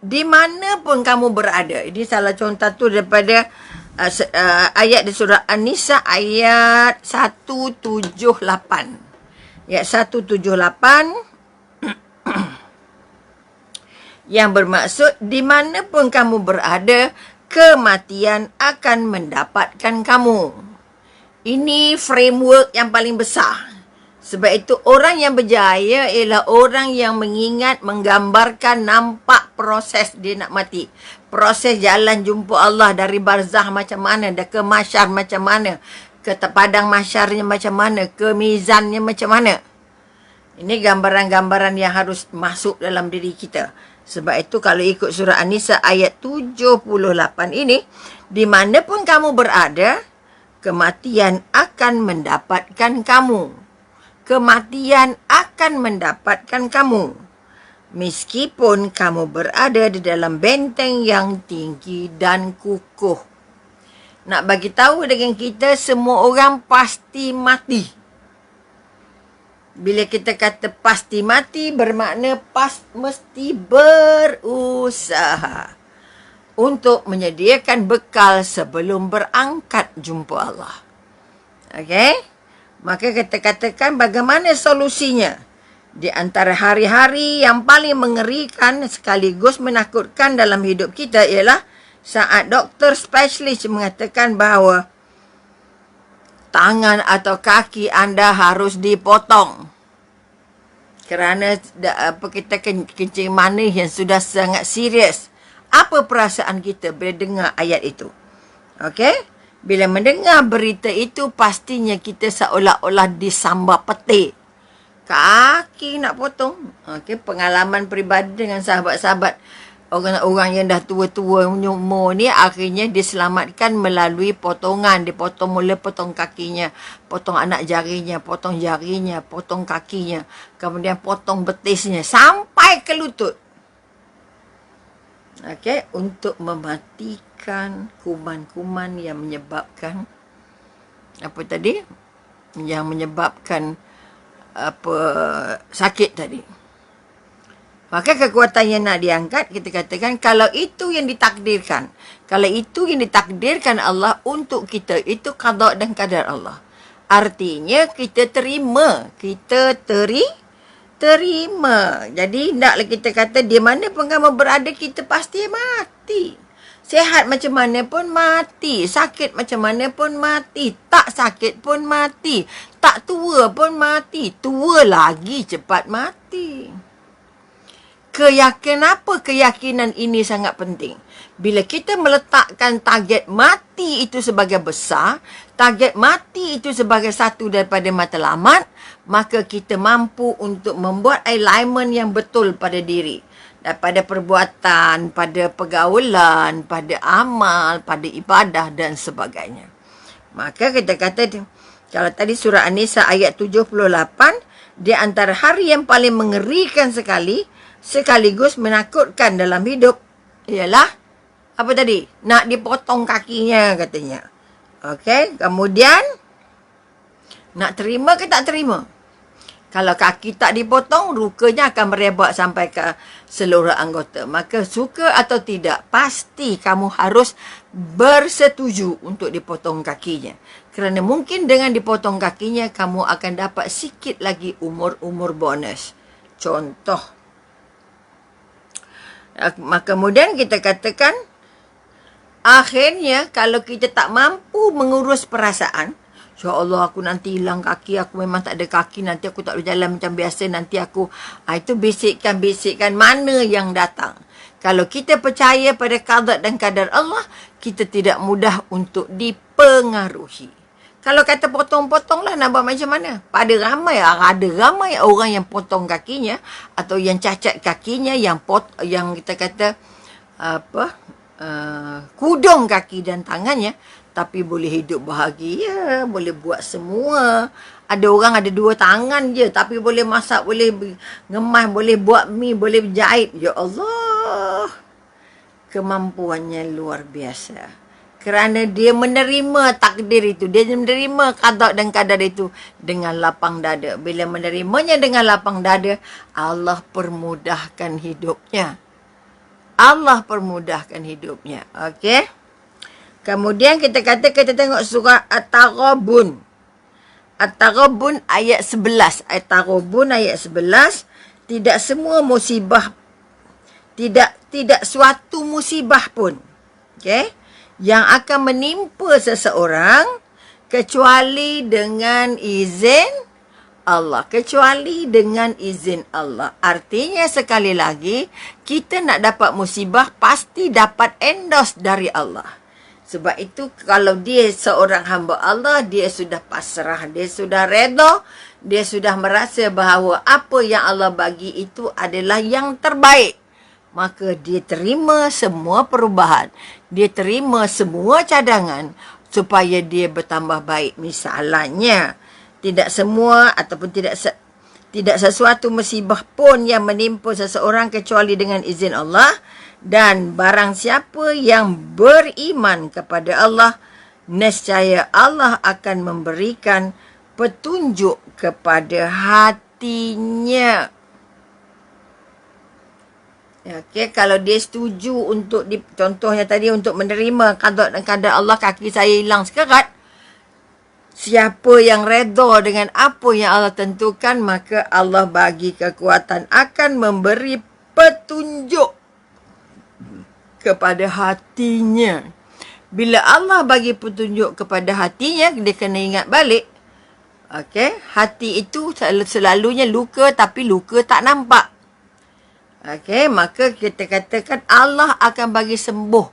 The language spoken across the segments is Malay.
di mana pun kamu berada. Ini salah contoh tu daripada ayat di surah An-Nisa ayat 178. Ayat 178 yang bermaksud di mana pun kamu berada, kematian akan mendapatkan kamu. Ini framework yang paling besar. Sebab itu orang yang berjaya ialah orang yang mengingat, menggambarkan, nampak proses dia nak mati. Proses jalan jumpa Allah dari barzah macam mana, dah ke mahsyar macam mana, ke padang mahsyarnya macam mana, ke mizannya macam mana. Ini gambaran-gambaran yang harus masuk dalam diri kita. Sebab itu kalau ikut surah An-Nisa ayat 78 ini, di mana pun kamu berada, kematian akan mendapatkan kamu. Kematian akan mendapatkan kamu. Meskipun kamu berada di dalam benteng yang tinggi dan kukuh. Nak bagi tahu dengan kita, semua orang pasti mati. Bila kita kata pasti mati, bermakna mesti berusaha untuk menyediakan bekal sebelum berangkat jumpa Allah. Okey? Maka kita katakan bagaimana solusinya. Di antara hari-hari yang paling mengerikan sekaligus menakutkan dalam hidup kita ialah saat doktor spesialis mengatakan bahawa tangan atau kaki anda harus dipotong. Kerana kita kencing manis yang sudah sangat serius. Apa perasaan kita bila dengar ayat itu? Okey? Bila mendengar berita itu, pastinya kita seolah-olah disambar petik. Kaki nak potong. Okey, pengalaman peribadi dengan sahabat-sahabat. Orang-orang yang dah tua-tua umur ni, akhirnya diselamatkan melalui potongan. Dipotong mula potong kakinya, potong anak jarinya, potong jarinya, potong kakinya. Kemudian potong betisnya sampai ke lutut. Okey, untuk mematikan kuman-kuman yang menyebabkan apa tadi? Yang menyebabkan sakit tadi. Maka kekuatan yang nak diangkat, kita katakan kalau itu yang ditakdirkan. Kalau itu yang ditakdirkan Allah untuk kita, itu qada dan qadar Allah. Artinya kita terima, terima. Jadi naklah kita kata di mana pun kamu berada, kita pasti mati. Sihat macam mana pun mati. Sakit macam mana pun mati. Tak sakit pun mati. Tak tua pun mati. Tua lagi cepat mati. Keyakinan ini sangat penting. Bila kita meletakkan target mati itu sebagai besar, target mati itu sebagai satu daripada matlamat, maka kita mampu untuk membuat alignment yang betul pada diri. Daripada perbuatan, pada pergaulan, pada amal, pada ibadah dan sebagainya. Maka kita kata, kalau tadi surah An-Nisa ayat 78, di antara hari yang paling mengerikan sekaligus menakutkan dalam hidup ialah apa tadi? Nak dipotong kakinya katanya. Okey, kemudian nak terima ke tak terima? Kalau kaki tak dipotong, lukanya akan merebak sampai ke seluruh anggota. Maka suka atau tidak, pasti kamu harus bersetuju untuk dipotong kakinya. Kerana mungkin dengan dipotong kakinya, kamu akan dapat sikit lagi umur bonus. Contoh. Maka kemudian kita katakan, akhirnya kalau kita tak mampu mengurus perasaan, ya Allah, aku nanti hilang kaki, aku memang tak ada kaki, nanti aku tak boleh jalan macam biasa, nanti aku, itu bisikan mana yang datang. Kalau kita percaya pada qada dan qadar Allah, kita tidak mudah untuk dipengaruhi. Kalau kata potong-potong lah, nak buat macam mana? Ada ramai orang yang potong kakinya, atau yang cacat kakinya, yang kita kata, kudung kaki dan tangannya, tapi boleh hidup bahagia, boleh buat semua. Ada orang ada 2 tangan je, tapi boleh masak, boleh ngemas, boleh buat mi, boleh jahit. Ya Allah, kemampuannya luar biasa. Kerana dia menerima takdir itu, dia menerima qada dan qadar itu dengan lapang dada. Bila menerimanya dengan lapang dada, Allah permudahkan hidupnya. Allah permudahkan hidupnya. Okey. Kemudian kita tengok surah At-Taghabun. At-Taghabun ayat 11. At-Taghabun ayat 11. Tidak semua musibah, tidak suatu musibah pun, okey, yang akan menimpa seseorang kecuali dengan izin Allah. Kecuali dengan izin Allah. Artinya sekali lagi, kita nak dapat musibah pasti dapat endorse dari Allah. Sebab itu kalau dia seorang hamba Allah, dia sudah pasrah, dia sudah redha, dia sudah merasa bahawa apa yang Allah bagi itu adalah yang terbaik. Maka dia terima semua perubahan. Dia terima semua cadangan supaya dia bertambah baik. Misalnya, tidak semua ataupun tidak sesuatu musibah pun yang menimpa seseorang kecuali dengan izin Allah. Dan barang siapa yang beriman kepada Allah, nescaya Allah akan memberikan petunjuk kepada hatinya. Okey, kalau dia setuju untuk contohnya tadi untuk menerima qada dan qadar Allah, kaki saya hilang sekarat. Siapa yang redha dengan apa yang Allah tentukan, maka Allah bagi kekuatan akan memberi petunjuk kepada hatinya. Bila Allah bagi petunjuk kepada hatinya, dia kena ingat balik. Okey, hati itu selalunya luka, tapi luka tak nampak. Okey, maka kita katakan Allah akan bagi sembuh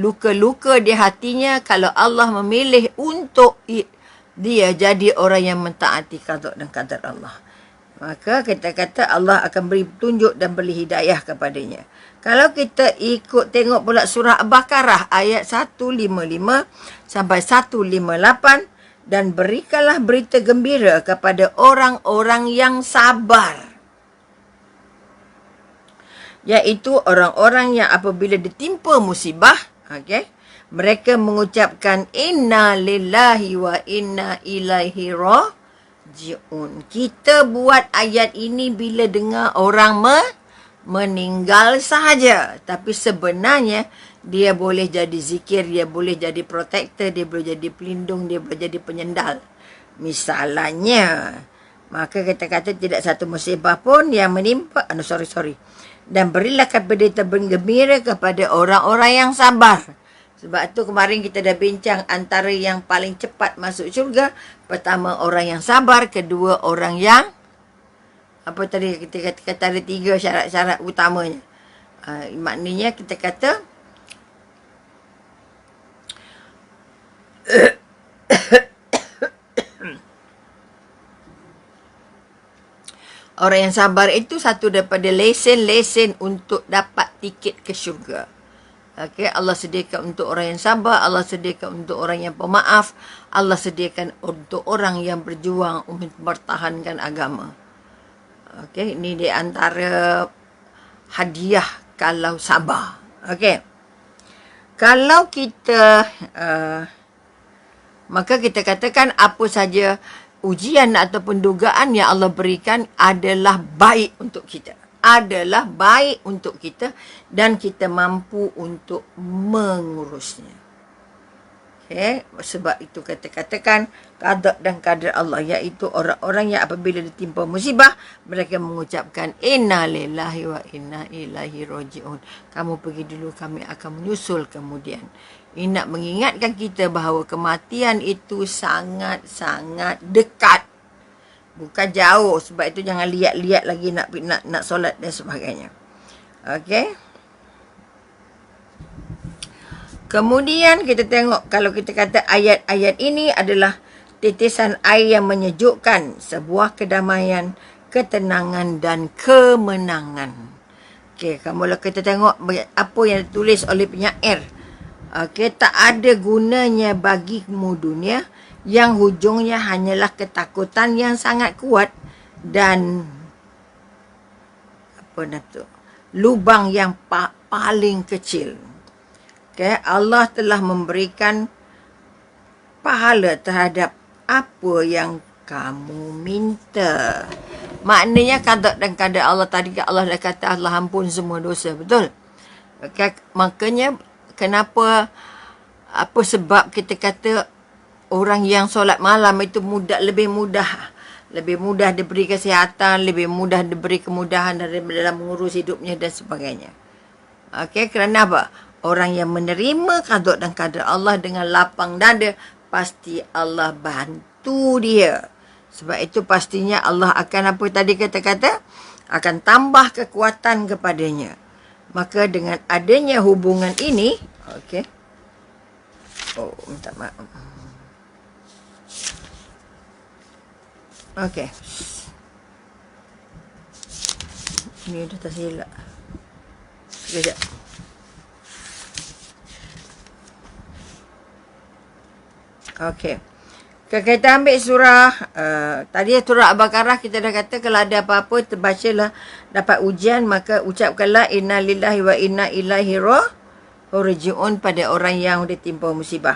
luka-luka di hatinya kalau Allah memilih untuk dia jadi orang yang mentaati qada dan qadar Allah. Maka kita kata Allah akan beri petunjuk dan beri hidayah kepadanya. Kalau kita ikut tengok pula surah Al-Baqarah ayat 155 sampai 158, dan berikanlah berita gembira kepada orang-orang yang sabar. Iaitu orang-orang yang apabila ditimpa musibah, okey, mereka mengucapkan inna lillahi wa inna ilaihi raji'un. Kita buat ayat ini bila dengar orang meninggal sahaja. Tapi sebenarnya dia boleh jadi zikir, dia boleh jadi protector, dia boleh jadi pelindung, dia boleh jadi penyendal. Misalnya, maka kita kata tidak satu musibah pun yang menimpa, dan berilah berita gembira kepada orang-orang yang sabar. Sebab tu kemarin kita dah bincang antara yang paling cepat masuk syurga. Pertama orang yang sabar, kedua orang yang apa tadi kita kata ada 3 syarat-syarat utamanya. Maknanya kita kata orang yang sabar itu satu daripada lesen untuk dapat tiket ke syurga. Okey, Allah sediakan untuk orang yang sabar, Allah sediakan untuk orang yang pemaaf, Allah sediakan untuk orang yang berjuang untuk mempertahankan agama. Okey, ini di antara hadiah kalau sabar. Okey. Kalau kita maka kita katakan apa saja ujian ataupun dugaan yang Allah berikan adalah baik untuk kita. Adalah baik untuk kita dan kita mampu untuk mengurusnya. Okay? Sebab itu katakan qada dan qadar Allah, iaitu orang-orang yang apabila ditimpa musibah, mereka mengucapkan inna lillahi wa inna ilaihi raji'un. Kamu pergi dulu, kami akan menyusul kemudian. Ini nak mengingatkan kita bahawa kematian itu sangat-sangat dekat. Bukan jauh. Sebab itu jangan lihat-lihat lagi nak solat dan sebagainya. Okey. Kemudian kita tengok, kalau kita kata ayat-ayat ini adalah titisan air yang menyejukkan, sebuah kedamaian, ketenangan dan kemenangan. Okey, kalau kita tengok apa yang ditulis oleh penyair. Okey, tak ada gunanya bagimu dunia yang hujungnya hanyalah ketakutan yang sangat kuat dan lubang yang paling kecil. Okay, Allah telah memberikan pahala terhadap apa yang kamu minta. Maknanya qada dan qadar Allah tadi, Allah dah kata Allah ampun semua dosa, betul? Makanya kenapa, apa sebab kita kata orang yang solat malam itu lebih mudah diberi kesihatan, lebih mudah diberi kemudahan dalam mengurus hidupnya dan sebagainya. Okey, kerana apa? Orang yang menerima qada dan qadar Allah dengan lapang dada, pasti Allah bantu dia. Sebab itu pastinya Allah akan apa tadi kata-kata? Akan tambah kekuatan kepadanya. Maka dengan adanya hubungan ini, okey. Oh, minta maaf. Okey. Ini dah tersilap. Sekejap. Okey. Kita ambil surah, tadi surah Al-Baqarah kita dah kata kalau ada apa-apa terbacalah dapat ujian, maka ucapkanlah inna lillahi wa inna ilaihi raji'un pada orang yang ditimpa musibah.